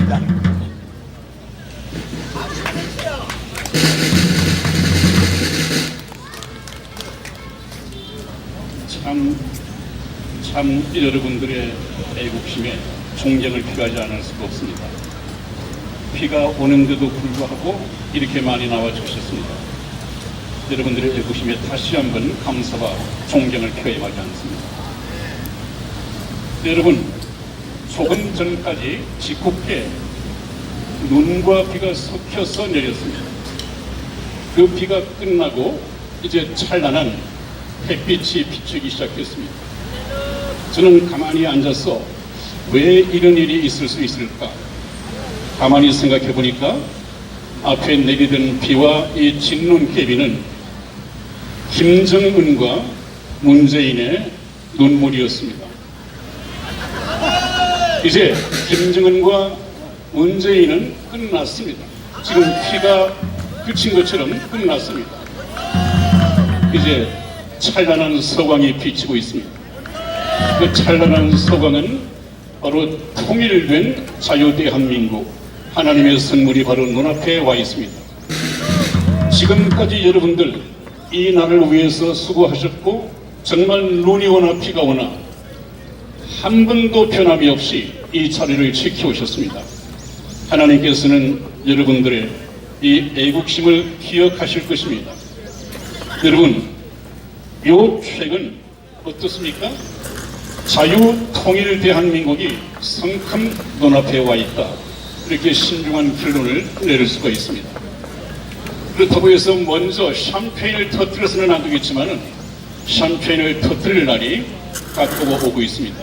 있습니다. 참 여러분들의 애국심에 존경을 표하지 않을 수가 없습니다. 비가 오는데도 불구하고 이렇게 많이 나와 주셨습니다. 여러분들의 애국심에 다시 한번 감사와 존경을 표해하지 않습니다. 여러분, 조금 전까지 짓궂게 눈과 비가 섞여서 내렸습니다. 그 비가 끝나고 이제 찬란한 햇빛이 비추기 시작했습니다. 저는 가만히 앉아서 왜 이런 일이 있을 수 있을까? 가만히 생각해 보니까 앞에 내리던 비와 이 짓눈 개비는 김정은과 문재인의 눈물이었습니다. 이제 김정은과 문재인은 끝났습니다. 지금 피가 그친 것처럼 끝났습니다. 이제 찬란한 서광이 비치고 있습니다. 그 찬란한 서광은 바로 통일된 자유대한민국, 하나님의 선물이 바로 눈앞에 와 있습니다. 지금까지 여러분들 이 날을 위해서 수고하셨고, 정말 눈이 오나 비가 오나 한 번도 변함이 없이 이 자리를 지켜오셨습니다. 하나님께서는 여러분들의 이 애국심을 기억하실 것입니다. 여러분, 요 최근 어떻습니까? 자유 통일 대한민국이 성큼 눈앞에 와 있다. 이렇게 신중한 결론을 내릴 수가 있습니다. 그렇다고 해서 먼저 샴페인을 터뜨려서는 안 되겠지만은 샴페인을 터뜨릴 날이 가까워 오고 있습니다.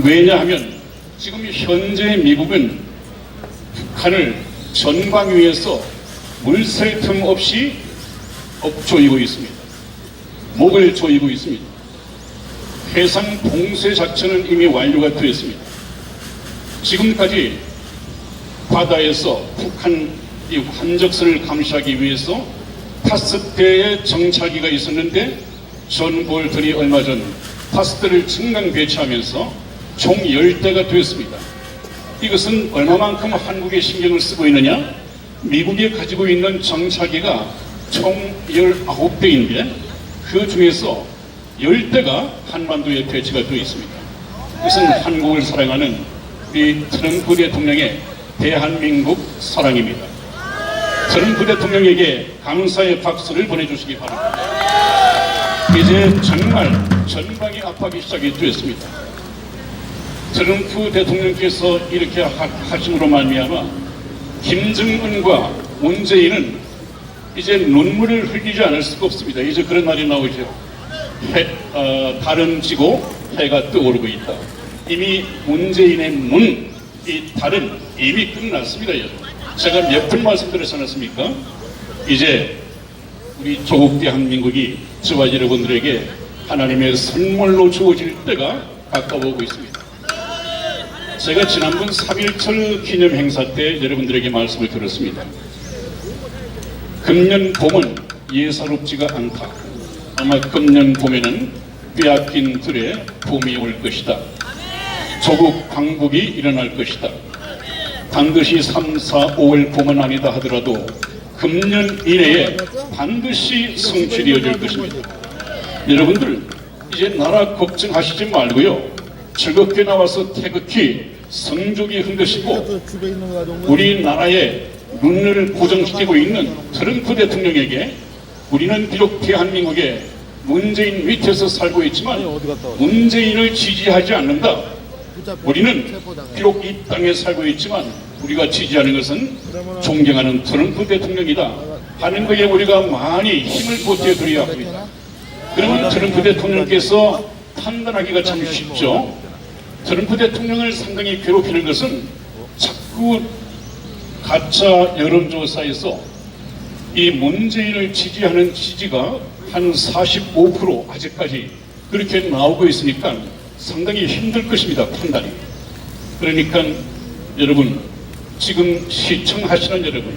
왜냐하면 지금 현재 미국은 북한을 전방 위에서 물샐 틈 없이 조이고 있습니다. 목을 조이고 있습니다. 해상 봉쇄 작전은 이미 완료가 되었습니다. 지금까지 바다에서 북한 이 환적선을 감시하기 위해서 5대의 정찰기가 있었는데 존 볼턴이 얼마 전 5대를 증강 배치하면서 총 10대가 되었습니다. 이것은 얼마만큼 한국에 신경을 쓰고 있느냐? 미국이 가지고 있는 정찰기가 총 19대인데 그 중에서 10대가 한반도에 배치가 되어 있습니다. 이것은 한국을 사랑하는 우리 트럼프 대통령의 대한민국 사랑입니다. 트럼프 대통령에게 감사의 박수를 보내주시기 바랍니다. 이제 정말 전방이 압박이 시작이 되었습니다. 트럼프 대통령께서 이렇게 하심으로 말미암아 김정은과 문재인은 이제 눈물을 흘리지 않을 수가 없습니다. 이제 그런 말이 나오죠. 달은 지고 해가 떠오르고 있다. 이미 문재인의 이 달은 이미 끝났습니다. 제가 몇 번 말씀드렸지 않았습니까? 이제 우리 조국 대한민국이 저와 여러분들에게 하나님의 선물로 주어질 때가 가까워오고 있습니다. 제가 지난번 3.1절 기념 행사 때 여러분들에게 말씀을 드렸습니다. 금년 봄은 예사롭지가 않다. 아마 금년 봄에는 빼앗긴 들에 봄이 올 것이다. 조국 광복이 일어날 것이다. 반드시 3, 4, 5월 봄은 아니다 하더라도 금년 이내에 반드시 성취되어질 것입니다. 여러분들 이제 나라 걱정하시지 말고요. 즐겁게 나와서 태극기, 성조기 흔드시고 우리나라의 눈을 고정시키고 있는 트럼프 대통령에게 우리는 비록 대한민국의 문재인 밑에서 살고 있지만 문재인을 지지하지 않는다. 우리는 비록 이 땅에 살고 있지만 우리가 지지하는 것은 존경하는 트럼프 대통령이다 하는 것에 우리가 많이 힘을 보태드려야 합니다. 그러면 트럼프 대통령께서 판단하기가 참 쉽죠. 트럼프 대통령을 상당히 괴롭히는 것은 자꾸 가짜 여론조사에서 이 문재인을 지지하는 지지가 한 45% 아직까지 그렇게 나오고 있으니까 상당히 힘들 것입니다. 판단이. 그러니까 여러분, 지금 시청하시는 여러분,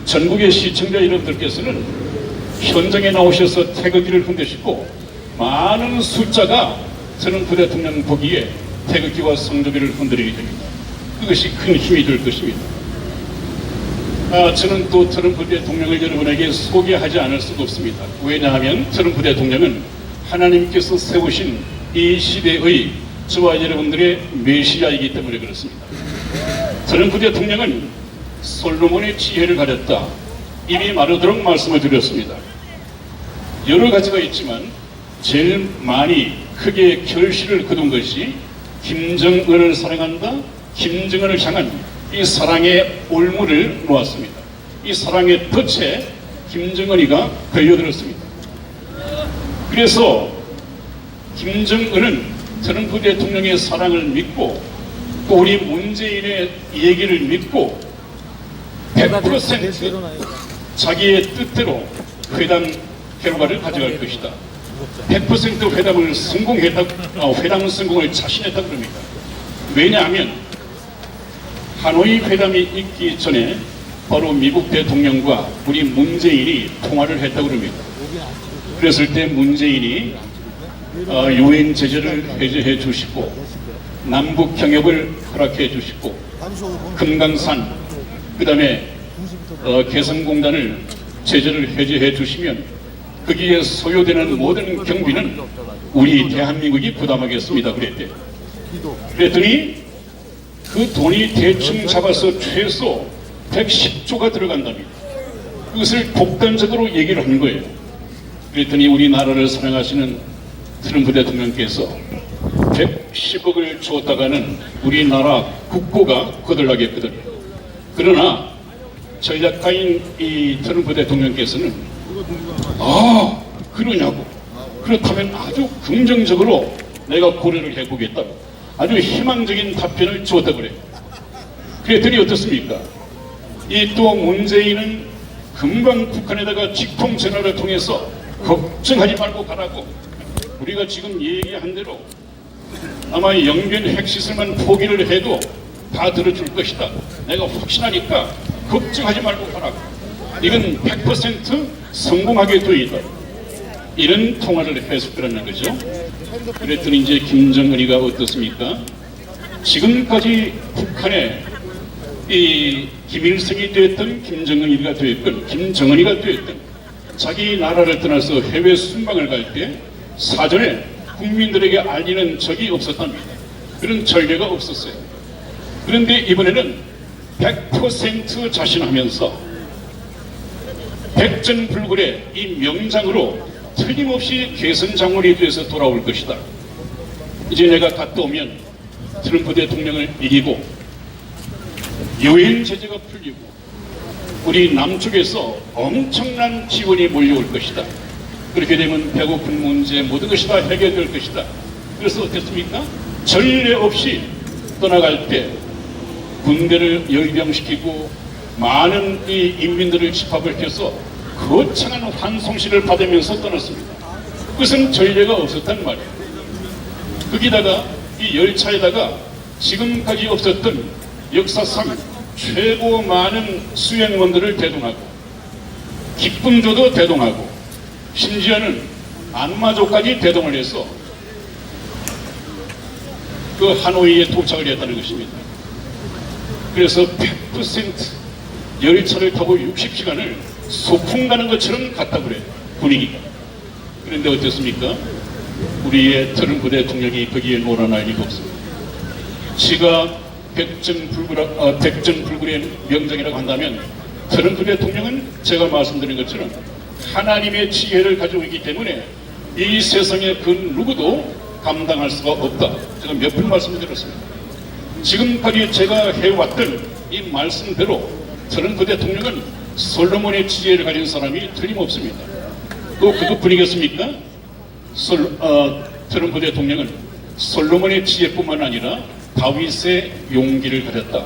전국의 시청자 여러분들께서는 현장에 나오셔서 태극기를 흔드시고 많은 숫자가 트럼프 대통령 보기에 태극기와 성조기를 흔들리게 됩니다. 그것이 큰 힘이 될 것입니다. 저는 또 트럼프 대통령을 여러분에게 소개하지 않을 수가 없습니다. 왜냐하면 트럼프 대통령은 하나님께서 세우신 이 시대의 저와 여러분들의 메시아이기 때문에 그렇습니다. 트럼프 대통령은 솔로몬의 지혜를 가졌다. 이미 마르도록 말씀을 드렸습니다. 여러 가지가 있지만 제일 많이 크게 결실을 거둔 것이 김정은을 사랑한다, 김정은을 향한 이 사랑의 올무를 놓았습니다. 이 사랑의 덫에 김정은이가 걸려들었습니다. 그래서 김정은은 트럼프 대통령의 사랑을 믿고 또 우리 문재인의 얘기를 믿고 100% 자기의 뜻대로 회담 결과를 가져갈 것이다. 100% 회담을 회담 성공을 자신했다 그럽니다. 왜냐하면 하노이 회담이 있기 전에 바로 미국 대통령과 우리 문재인이 통화를 했다고 그럽니다. 그랬을 때 문재인이 유엔 제재를 해제해 주시고 남북 경협을 허락해 주시고 금강산 그 다음에 개성공단을 제재를 해제해 주시면 거기에 소요되는 모든 경비는 우리 대한민국이 부담하겠습니다. 그랬더니 그 돈이 대충 잡아서 최소 110조가 들어간답니다. 그것을 독단적으로 얘기를 한 거예요. 그랬더니 우리나라를 사랑하시는 트럼프 대통령께서 110억을 줬다가는 우리나라 국고가 거덜나겠거든요. 그러나 전략가인 이 트럼프 대통령께서는 그러냐고, 그렇다면 아주 긍정적으로 내가 고려를 해보겠다고 아주 희망적인 답변을 주었다고 그래요. 그랬더니 어떻습니까? 이 또 문재인은 금방 북한에다가 직통 전화를 통해서 걱정하지 말고 가라고, 우리가 지금 얘기한 대로 아마 영변 핵시설만 포기를 해도 다 들어줄 것이다. 내가 확신하니까 걱정하지 말고 가라고. 이건 100% 성공하게 되어 있다. 이런 통화를 해서 그러는 거죠. 그랬더니 이제 김정은이가 어떻습니까? 지금까지 북한에 이 김일성이 됐든 김정은이가 됐든 김정은이가 됐든 자기 나라를 떠나서 해외 순방을 갈 때 사전에 국민들에게 알리는 적이 없었답니다. 그런 전례가 없었어요. 그런데 이번에는 100% 자신하면서 백전불굴의 이 명장으로 틀림없이 개선장군이 돼서 돌아올 것이다. 이제 내가 갔다 오면 트럼프 대통령을 이기고 유엔 제재가 풀리고 우리 남쪽에서 엄청난 지원이 몰려올 것이다. 그렇게 되면 배고픈 문제 모든 것이 다 해결될 것이다. 그래서 어땠습니까? 전례 없이 떠나갈 때 군대를 열병시키고 많은 이 인민들을 집합을 해서 거창한 환송식을 받으면서 떠났습니다. 그것은 전례가 없었단 말이에요. 거기다가 이 열차에다가 지금까지 없었던 역사상 최고 많은 수행원들을 대동하고 기쁨조도 대동하고 심지어는 안마조까지 대동을 해서 그 하노이에 도착을 했다는 것입니다. 그래서 100% 열차를 타고 60시간을 소풍 가는 것처럼 갔다고 그래요. 분위기가. 그런데 어땠습니까? 우리의 트럼프 대통령이 거기에 놀아날 리가 없습니다. 지가 백전불굴의 명장이라고 한다면 트럼프 대통령은 제가 말씀드린 것처럼 하나님의 지혜를 가지고 있기 때문에 이 세상에 그 누구도 감당할 수가 없다. 제가 몇 번 말씀드렸습니다. 지금까지 제가 해왔던 이 말씀대로 트럼프 대통령은 솔로몬의 지혜를 가진 사람이 틀림없습니다. 또 그것뿐이겠습니까? 트럼프 대통령은 솔로몬의 지혜뿐만 아니라 다윗의 용기를 가졌다.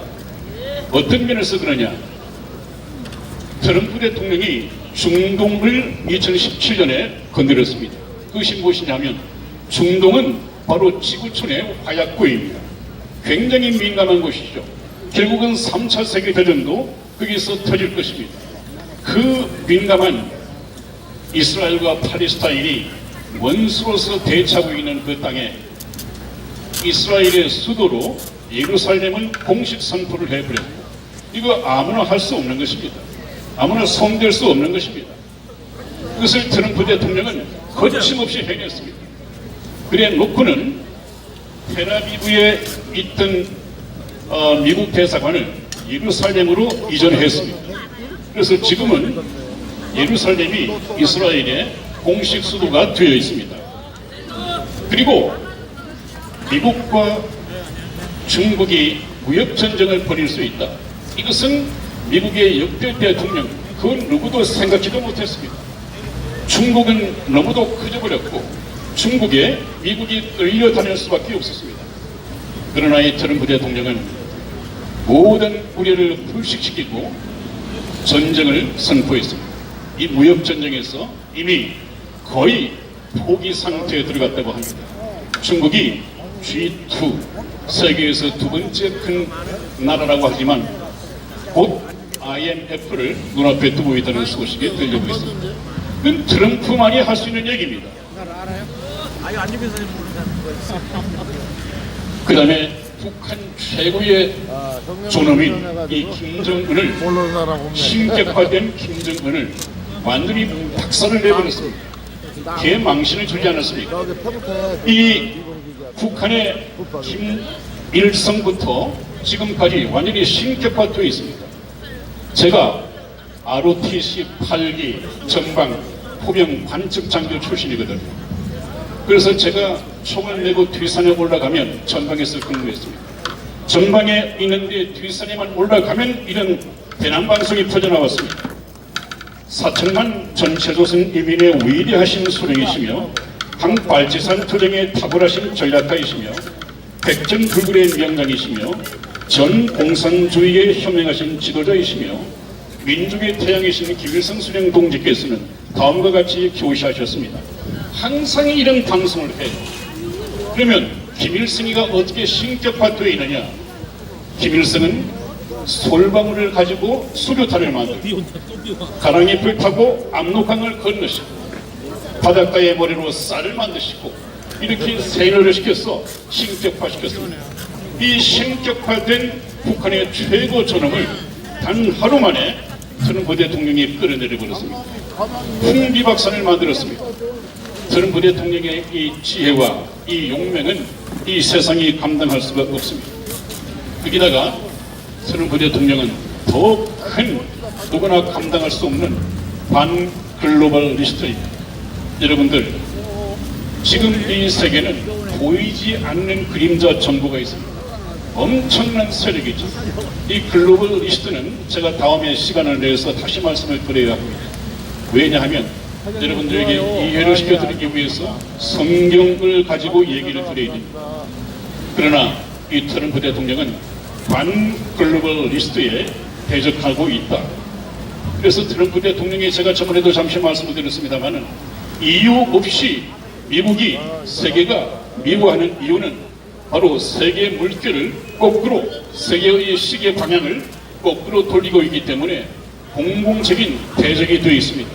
어떤 면에서 그러냐? 트럼프 대통령이 중동을 2017년에 건드렸습니다. 그것이 무엇이냐면 중동은 바로 지구촌의 화약고입니다. 굉장히 민감한 곳이죠. 결국은 3차 세계대전도 거기서 터질 것입니다. 그 민감한 이스라엘과 팔레스타인이 원수로서 대치하고 있는 그 땅에 이스라엘의 수도로 예루살렘은 공식 선포를 해버렸고, 이거 아무나 할 수 없는 것입니다. 아무나 손댈 수 없는 것입니다. 그것을 트럼프 대통령은 거침없이 해냈습니다. 그래 놓고는 텔아비브에 있던 미국 대사관을 예루살렘으로 이전했습니다. 그래서 지금은 예루살렘이 이스라엘의 공식 수도가 되어 있습니다. 그리고 미국과 중국이 무역전쟁을 벌일 수 있다. 이것은 미국의 역대 대통령 그 누구도 생각지도 못했습니다. 중국은 너무도 커져버렸고 중국에 미국이 끌려다닐 수밖에 없었습니다. 그러나 이 트럼프 대통령은 모든 우려를 불식시키고 전쟁을 선포했습니다. 이 무역전쟁에서 이미 거의 포기 상태에 들어갔다고 합니다. 중국이 G2, 세계에서 두 번째 큰 나라라고 하지만 곧 IMF를 눈앞에 두고 있다는 소식이 들려오고 있습니다. 그건 트럼프만이 할 수 있는 얘기입니다. 그 다음에 북한 최고의 존엄인 이 김정은을, 신격화된 김정은을 완전히 박살을 내버렸습니다. 개망신을 주지 않았습니까? 이 북한의 김일성부터 지금까지 완전히 신격화되어 있습니다. 제가 ROTC 8기 전방 포병 관측 장교 출신이거든요. 그래서 제가 총을 내고 뒤산에 올라가면 전방에서 근무했습니다. 전방에 있는데 뒤산에만 올라가면 이런 대남방송이 퍼져나왔습니다. 4천만 전체조선 인민의 위대하신 수령이시며 항발지산 투쟁의 탁월하신 전략가이시며 백전불굴의 명장이시며 전공산주의에 현명하신 지도자이시며 민족의 태양이신 김일성 수령 동지께서는 다음과 같이 교시하셨습니다. 항상 이런 방송을 해요. 그러면 김일성이가 어떻게 신격화되어 있느냐? 김일성은 솔방울을 가지고 수류탄을 만들고 가랑이 불 타고 압록강을 건너시고 바닷가의 모래로 쌀을 만드시고 이렇게 세뇌를 시켜서 신격화시켰습니다. 이 신격화된 북한의 최고 존엄을 단 하루 만에 트럼프 대통령이 끌어내려 버렸습니다. 풍비박산을 만들었습니다. 트럼프 대통령의 이 지혜와 이 용맹은 이 세상이 감당할 수가 없습니다. 거기다가 트럼프 대통령은 더 큰 누구나 감당할 수 없는 반글로벌리스트입니다. 여러분들, 지금 이 세계는 보이지 않는 그림자 정부가 있습니다. 엄청난 세력이죠. 이 글로벌리스트는 제가 다음에 시간을 내서 다시 말씀을 드려야 합니다. 왜냐하면 여러분들에게 이해를 시켜드리기 위해서 성경을 가지고 얘기를 드려야 됩니다. 그러나 이 트럼프 대통령은 반글로벌리스트에 대적하고 있다. 그래서 트럼프 대통령이 제가 저번에도 잠시 말씀을 드렸습니다만 이유 없이 미국이 세계가 미워하는 이유는 바로 세계의 물결을 거꾸로, 세계의 시계 방향을 거꾸로 돌리고 있기 때문에 공공적인 대적이 되어 있습니다.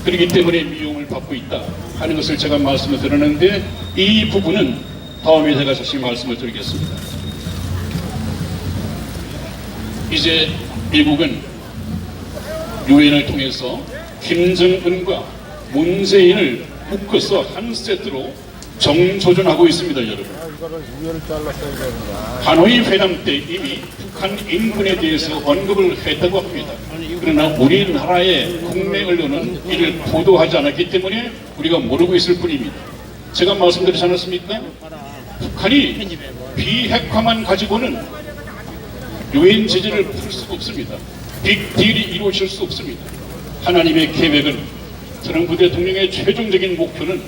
그렇기 때문에 미움을 받고 있다 하는 것을 제가 말씀을 드렸는데 이 부분은 다음에 제가 다시 말씀을 드리겠습니다. 이제 미국은 유엔을 통해서 김정은과 문재인을 묶어서 한 세트로 정조준하고 있습니다, 여러분. 하노이 회담 때 이미 북한 인권에 대해서 언급을 했다고 합니다. 그러나 우리나라의 국내 언론은 이를 보도하지 않았기 때문에 우리가 모르고 있을 뿐입니다. 제가 말씀드리지 않았습니까? 북한이 비핵화만 가지고는 유엔 제재를 풀 수가 없습니다. 빅딜이 이루어질 수 없습니다. 하나님의 계획은, 트럼프 대통령의 최종적인 목표는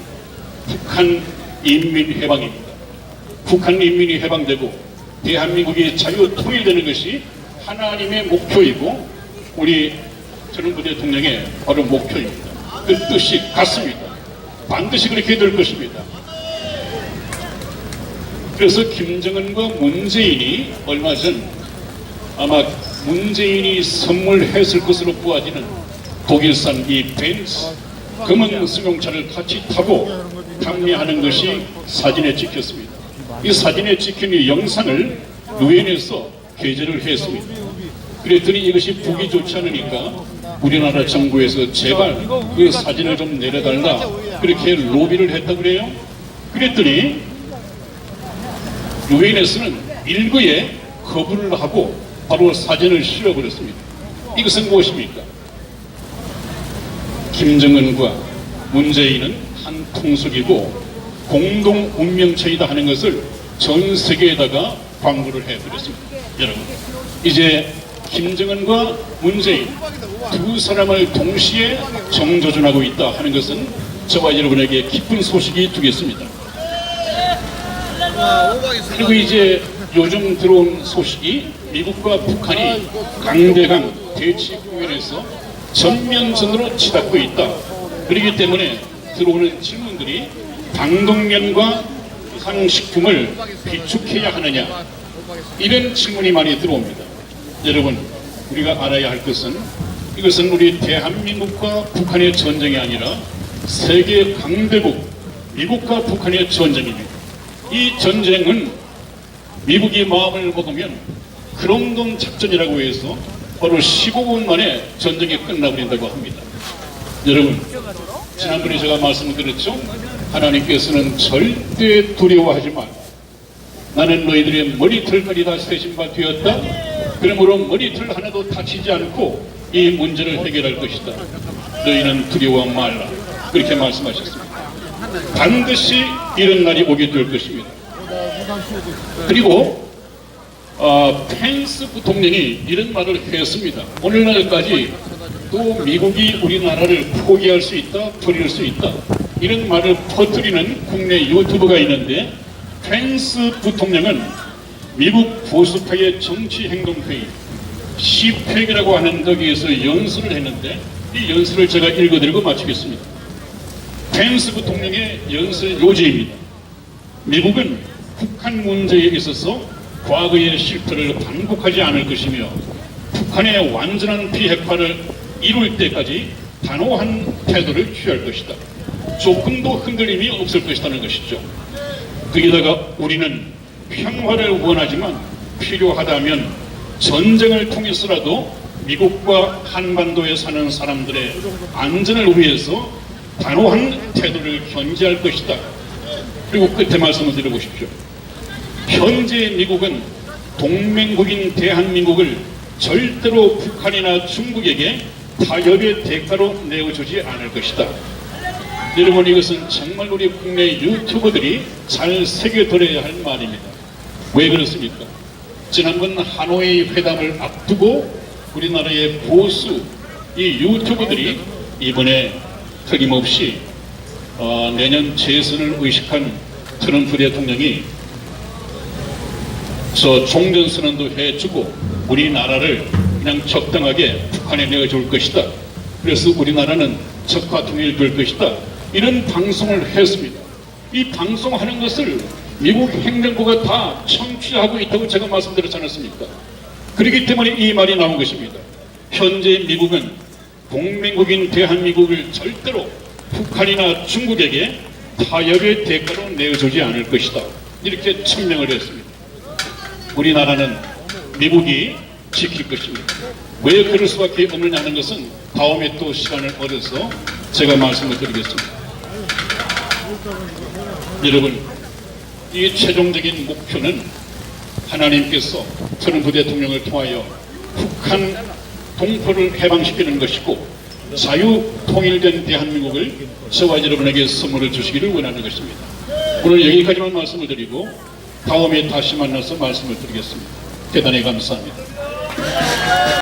북한 인민 해방입니다. 북한 인민이 해방되고 대한민국이 자유 통일되는 것이 하나님의 목표이고 우리 트럼프 대통령의 바로 목표입니다. 그 뜻이 같습니다. 반드시 그렇게 될 것입니다. 그래서 김정은과 문재인이 얼마 전 아마 문재인이 선물했을 것으로 보아지는 독일산 이 벤츠 금은 승용차를 같이 타고 탐미하는 것이 사진에 찍혔습니다. 이 사진에 찍힌 이 영상을 유엔에서 게재를 했습니다. 그랬더니 이것이 보기 좋지 않으니까 우리나라 정부에서 제발 그 사진을 좀 내려달라 그렇게 로비를 했다고 그래요. 그랬더니 유엔에서는 일거에 거부를 하고 바로 사진을 실어버렸습니다. 이것은 무엇입니까? 김정은과 문재인은 한 통속이고 공동 운명체이다 하는 것을 전 세계에다가 광고를 해버렸습니다. 여러분, 이제 김정은과 문재인 두 사람을 동시에 정조준하고 있다 하는 것은 저와 여러분에게 기쁜 소식이 되겠습니다. 그리고 이제 요즘 들어온 소식이 미국과 북한이 강대강 대치국면에서 전면전으로 치닫고 있다. 그렇기 때문에 들어오는 질문들이 방독면과 북한식품을 비축해야 하느냐, 이런 질문이 많이 들어옵니다. 여러분, 우리가 알아야 할 것은 이것은 우리 대한민국과 북한의 전쟁이 아니라 세계 강대국 미국과 북한의 전쟁입니다. 이 전쟁은 미국이 마음을 먹으면 크롬돈 작전이라고 해서 바로 15분 만에 전쟁이 끝나버린다고 합니다. 여러분, 지난번에 제가 말씀드렸죠? 하나님께서는 절대 두려워하지 마. 나는 너희들의 머리털까지 다 세신 바 되었다. 그러므로 머리털 하나도 다치지 않고 이 문제를 해결할 것이다. 너희는 두려워 말라. 그렇게 말씀하셨습니다. 반드시 이런 날이 오게 될 것입니다. 그리고 펜스 부통령이 이런 말을 했습니다. 오늘날까지 또 미국이 우리나라를 포기할 수 있다, 버릴 수 있다, 이런 말을 퍼뜨리는 국내 유튜버가 있는데, 펜스 부통령은 미국 보수파의 정치행동회의 CPEC이라고 하는 거기에서 연설을 했는데, 이 연설을 제가 읽어드리고 마치겠습니다. 펜스 부통령의 연설 요지입니다. 미국은 북한 문제에 있어서 과거의 실패를 반복하지 않을 것이며 북한의 완전한 비핵화를 이룰 때까지 단호한 태도를 취할 것이다. 조금도 흔들림이 없을 것이라는 것이죠. 거기다가 우리는 평화를 원하지만 필요하다면 전쟁을 통해서라도 미국과 한반도에 사는 사람들의 안전을 위해서 단호한 태도를 견지할 것이다. 그리고 끝에 말씀을 드려보십시오. 현재 미국은 동맹국인 대한민국을 절대로 북한이나 중국에게 타협의 대가로 내어주지 않을 것이다. 여러분, 이것은 정말 우리 국내 유튜버들이 잘 새겨들어야 할 말입니다. 왜 그렇습니까? 지난번 하노이 회담을 앞두고 우리나라의 보수 이 유튜버들이 이번에 틀림없이 내년 재선을 의식한 트럼프 대통령이 저 종전선언도 해주고 우리나라를 그냥 적당하게 북한에 내어줄 것이다. 그래서 우리나라는 적화 통일될 것이다. 이런 방송을 했습니다. 이 방송하는 것을 미국 행정부가 다 청취하고 있다고 제가 말씀드렸지 않았습니까? 그렇기 때문에 이 말이 나온 것입니다. 현재 미국은 동맹국인 대한민국을 절대로 북한이나 중국에게 타협의 대가로 내어주지 않을 것이다. 이렇게 천명을 했습니다. 우리나라는 미국이 지킬 것입니다. 왜 그럴 수밖에 없느냐는 것은 다음에 또 시간을 얻어서 제가 말씀을 드리겠습니다. 여러분, 이 최종적인 목표는 하나님께서 트럼프 대통령을 통하여 북한 동포를 해방시키는 것이고 자유 통일된 대한민국을 저와 여러분에게 선물을 주시기를 원하는 것입니다. 오늘 여기까지만 말씀을 드리고 다음에 다시 만나서 말씀을 드리겠습니다. 대단히 감사합니다.